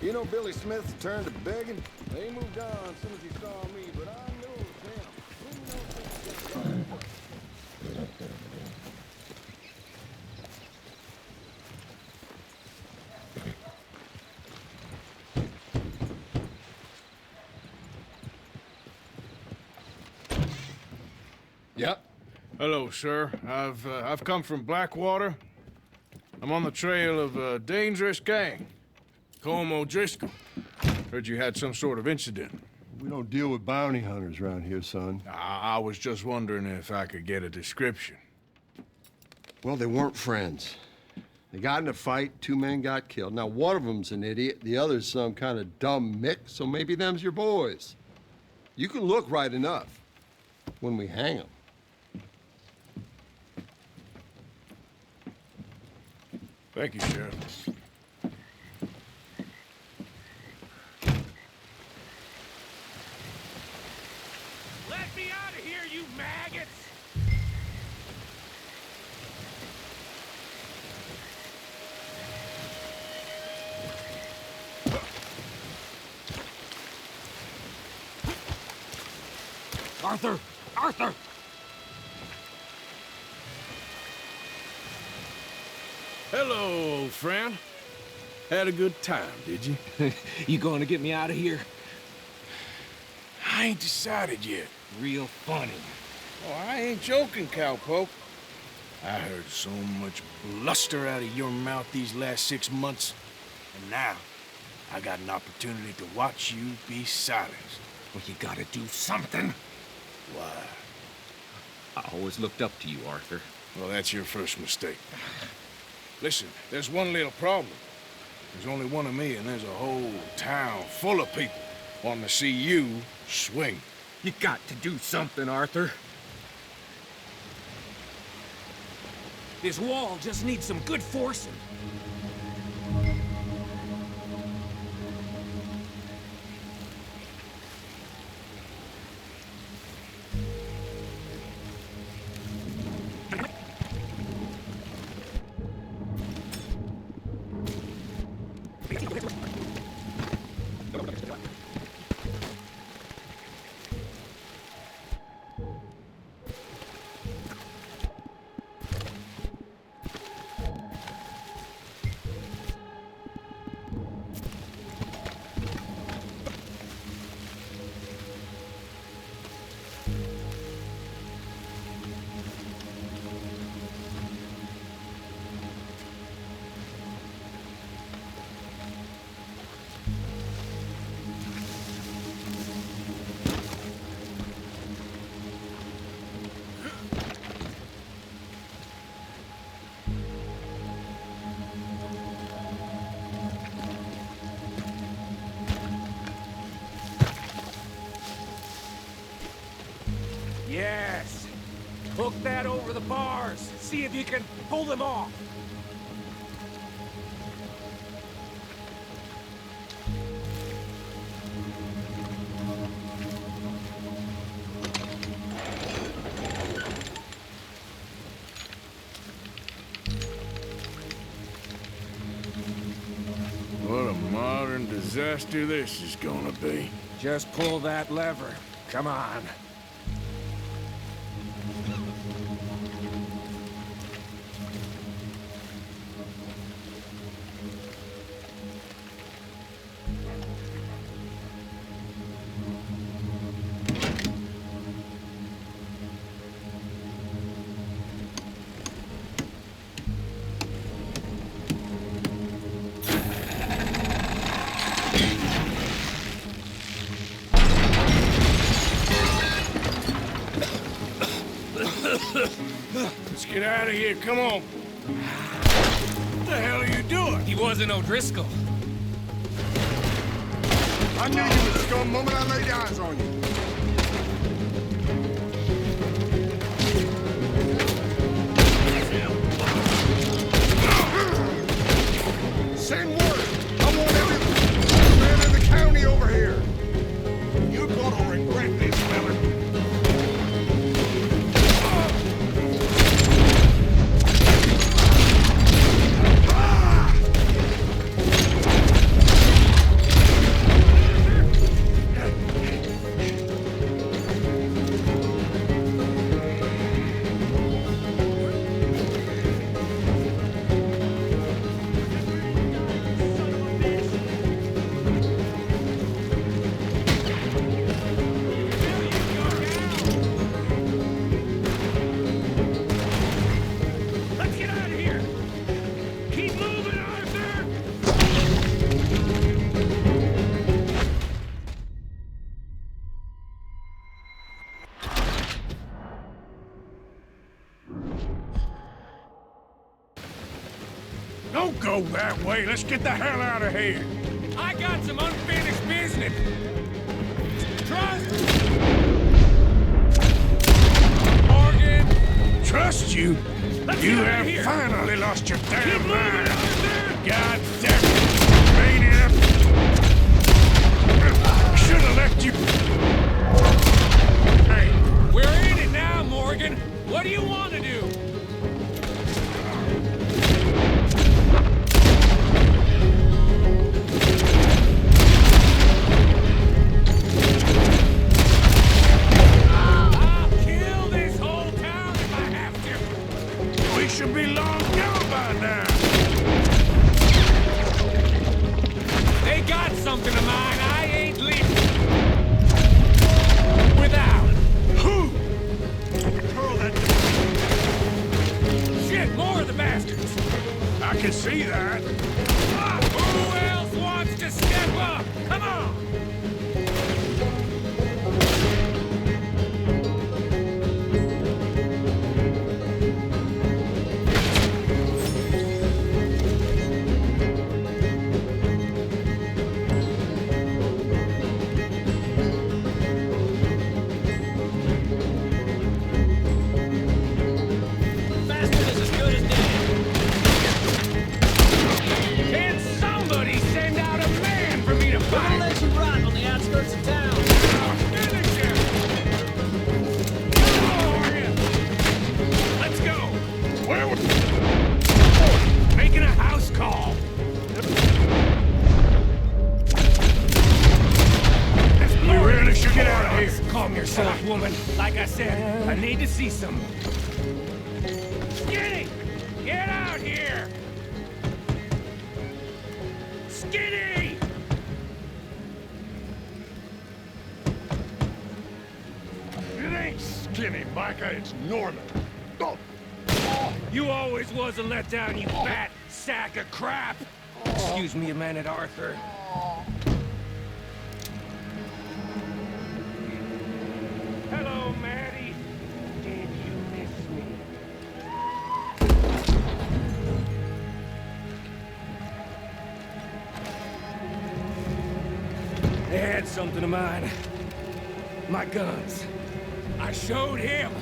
You know Billy Smith's turned to begging? They moved on as soon as he saw me, but I knew it was him. Who knows what Yep. Hello, sir. I've come from Blackwater. I'm on the trail of a dangerous gang. Colm O'Driscoll. Heard you had some sort of incident. We don't deal with bounty hunters around here, son. I was just wondering if I could get a description. Well, they weren't friends. They got in a fight, 2 men got killed. Now, one of them's an idiot, the other's some kind of dumb mick, so maybe them's your boys. You can look right enough when we hang them. Thank you, Sheriff. Let me out of here, you maggots! Arthur! Arthur! Hello, old friend. Had a good time, did you? You going to get me out of here? I ain't decided yet. Real funny. Oh, I ain't joking, cowpoke. I heard so much bluster out of your mouth these last 6 months, and now I got an opportunity to watch you be silenced. Well, you gotta do something. Why? I always looked up to you, Arthur. Well, that's your first mistake. Listen, there's one little problem. There's only one of me, and there's a whole town full of people wanting to see you swing. You got to do something, Arthur. This wall just needs some good forcing. Yes! Hook that over the bars. See if you can pull them off. What a modern disaster this is gonna be. Just pull that lever. Come on. Let's get out of here, come on. What the hell are you doing? He wasn't O'Driscoll. I knew you was scum the moment I laid eyes on you. Send word. I want every man in the county over here. You're gonna regret this, fella. go that way. Let's get the hell out of here. I got some unfinished business. Trust Morgan. Trust you? Let's You get out of have here. finally lost your damn Keep moving, mind. Arthur. God damn it, maniac. Should have left you. Hey, We're in it now, Morgan. What do you want to do? I'll kill this whole town if I have to. we should be long gone by now. They got something of mine I ain't leaving without. Who? Hurl that. Shit, more of the bastards. I can see that. Who else wants to step up? Come on! Bastard is as good as dead. Can somebody send out a man for me to We're gonna fight? let you rot on the outskirts of town. I'll finish him! Come on, Morgan! Let's go! Where was... Making a house call! We really should get out of here. Calm yourself, woman. Like I said, I need to see some. Skinny! Get out here! Skinny! It ain't Skinny, Micah. It's Norman. Oh. You always was a letdown, you fat sack of crap! Excuse me a minute, Arthur. Hello, Maddie. Did you miss me? They had something of mine. My guns. I showed him.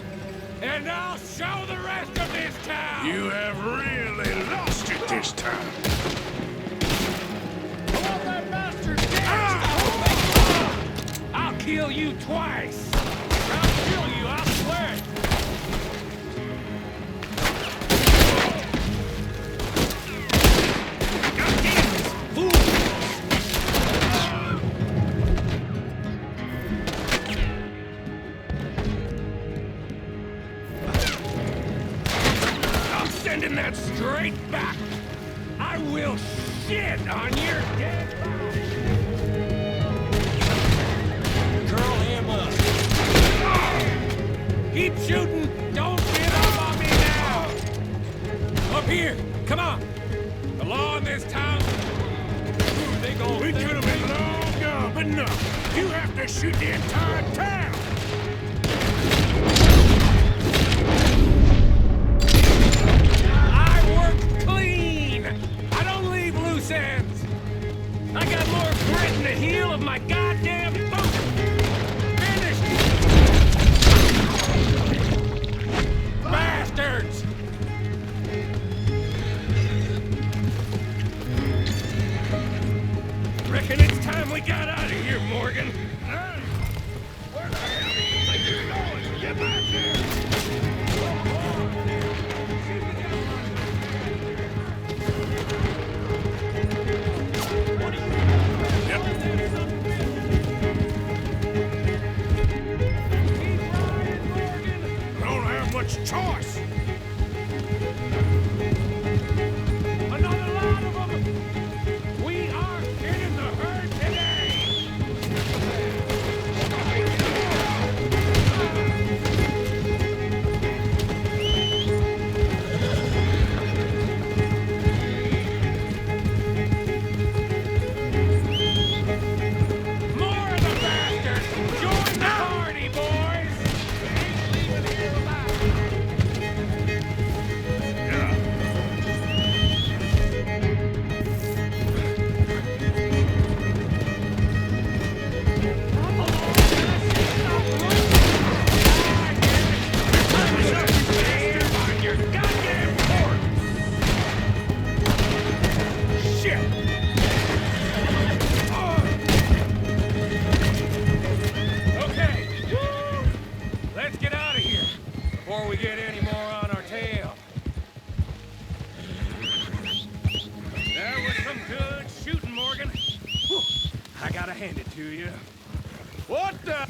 And I'll show the rest of this town! You have really lost it this time. that bastard dead! I'll kill you twice! I'll kill you, I swear it! Goddamn this fool! I'm sending that straight back! I will shit on your dead body! Curl him up. Keep shooting! Don't get up on me now! Up here! Come on! The law in this town... They gon' We could have been long gone, but no. You have to shoot the entire town. I work clean! I don't leave loose ends! I got more grit in the heel of my goddamn boot! Finished! Bastards! Reckon it's time we got out of here, Morgan. Where the hell do you think you're going? Get back here. I don't have much choice. Another lot of them! We are getting the herd today! hand it to you. What the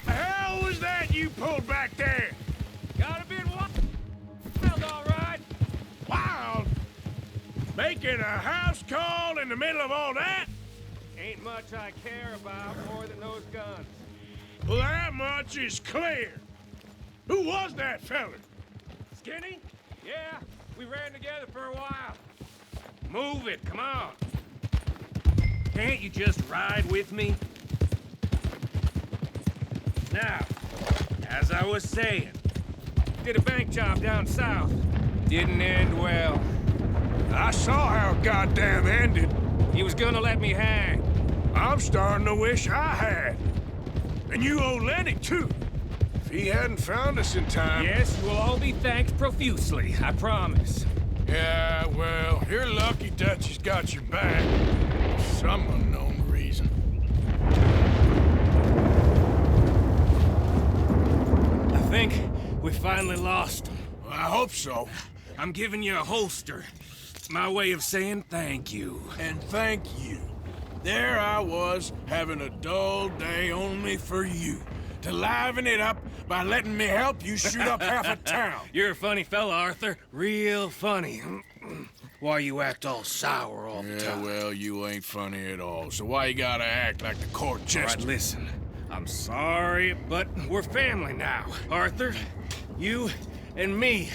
hell was that you pulled back there? Got a bit wild, all right. Wild? Making a house call in the middle of all that? Ain't much I care about more than those guns. Well, that much is clear. Who was that fella? Skinny? Yeah, we ran together for a while. Move it, come on. Can't you just ride with me? Now, as I was saying, did a bank job down south. Didn't end well. I saw how it goddamn ended. He was gonna let me hang. I'm starting to wish I had. And you owe Lenny, too. If he hadn't found us in time... Yes, you will all be thanked profusely, I promise. Yeah, well, you're lucky Dutch has got your back. For some unknown reason. I think we finally lost him. Well, I hope so. I'm giving you a holster. My way of saying thank you. And thank you. There I was, having a dull day only for you. To liven it up by letting me help you shoot up half a town. You're a funny fella, Arthur. Real funny. Why you act all sour all the Yeah, time? well, you ain't funny at all. So why you gotta act like the court All jester? right, listen. I'm sorry, but we're family now. Arthur, you and me.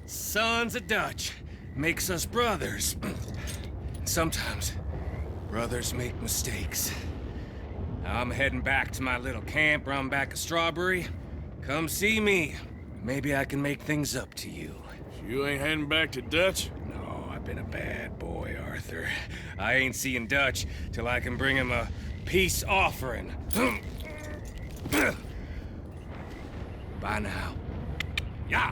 Sons of Dutch. Makes us brothers. Sometimes, brothers make mistakes. I'm heading back to my little camp round back of Strawberry. Come see me. Maybe I can make things up to you. You ain't heading back to Dutch? No, I've been a bad boy, Arthur. I ain't seeing Dutch till I can bring him a peace offering. Bye now. Yeah.